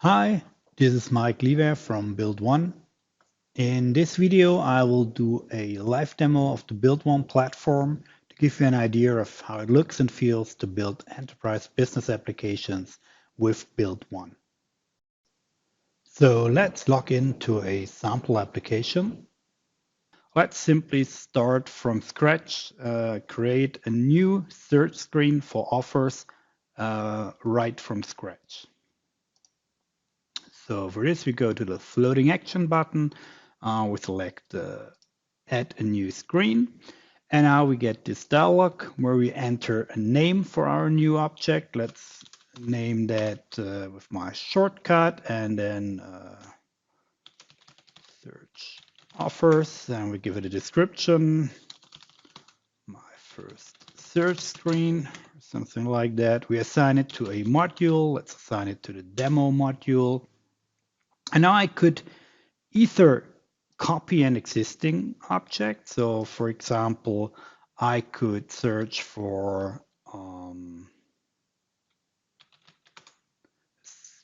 Hi, this is Mike Lever from Build.One. In this video, I will do a live demo of the Build.One platform to give you an idea of how it looks and feels to build enterprise business applications with Build.One. So let's log into a sample application. Let's simply start from scratch, create a new search screen for offers right from scratch. So for this, we go to the floating action button. We select add a new screen. And now we get this dialog where we enter a name for our new object. Let's name that with my shortcut and then search offers. And we give it a description. My first search screen, something like that. We assign it to a module. Let's assign it to the demo module. And now I could either copy an existing object. So for example, I could search for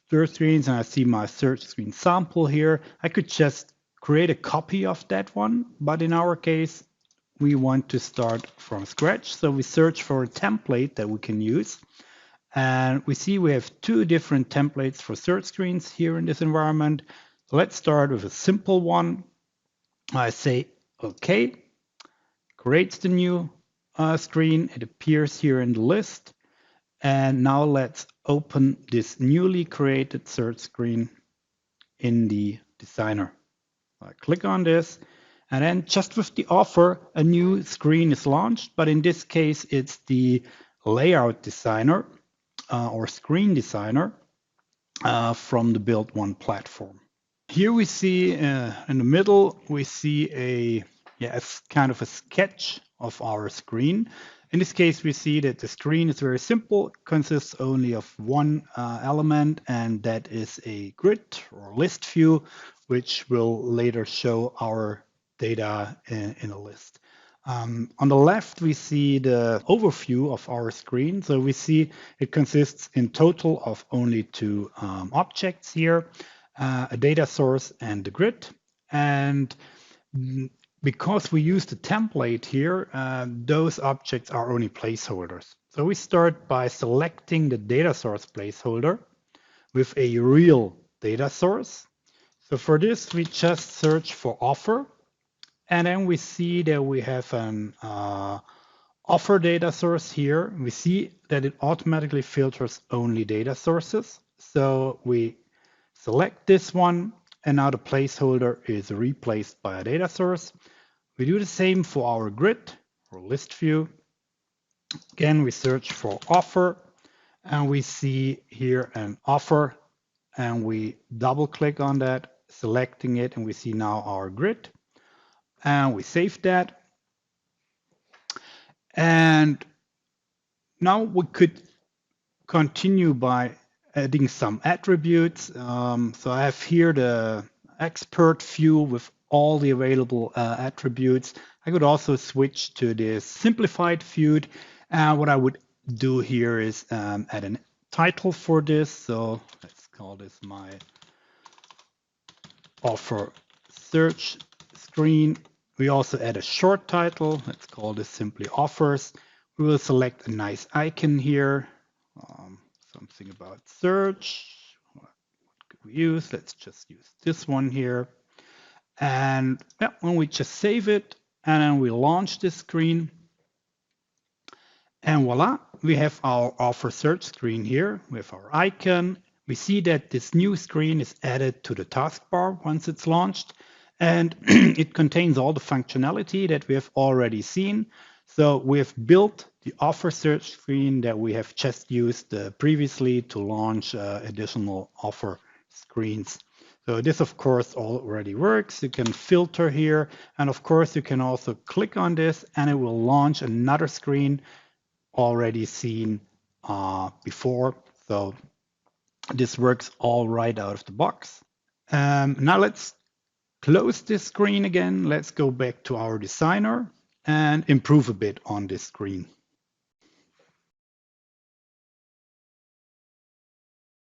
search screens and I see my search screen sample here. I could just create a copy of that one, but in our case, we want to start from scratch. So we search for a template that we can use. And we see we have two different templates for search screens here in this environment. Let's start with a simple one. I say OK, creates the new screen. It appears here in the list. And now let's open this newly created search screen in the designer. I click on this, and then just with the offer, a new screen is launched. But in this case, it's the layout designer or screen designer from the Build.One platform. Here we see in the middle, we see a kind of a sketch of our screen. In this case, we see that the screen is very simple, consists only of one element, and that is a grid or list view, which will later show our data in a list. On the left, we see the overview of our screen. So we see it consists in total of only two objects here, a data source and the grid. And because we use the template here, those objects are only placeholders. So we start by selecting the data source placeholder with a real data source. So for this, we just search for offer. And then we see that we have an offer data source here. We see that it automatically filters only data sources. So we select this one, and now the placeholder is replaced by a data source. We do the same for our grid or list view. Again, we search for offer, and we see here an offer, and we double click on that, selecting it, and we see now our grid. And we save that. And now we could continue by adding some attributes. So I have here the expert view with all the available attributes. I could also switch to this simplified view. What I would do here is add a title for this. So let's call this my offer search screen. We also add a short title. Let's call this simply offers. We will select a nice icon here. Something about search. What could we use? Let's just use this one here. And when we just save it, and then we launch this screen, and voila, we have our offer search screen here with our icon. We see that this new screen is added to the taskbar once it's launched, and it contains all the functionality that we have already seen. So we have built the offer search screen that we have just used previously to launch additional offer screens. So this, of course, already works. You can filter here, and of course, you can also click on this, and it will launch another screen already seen before. So this works all right out of the box. Now let's close this screen again. Let's go back to our designer and improve a bit on this screen.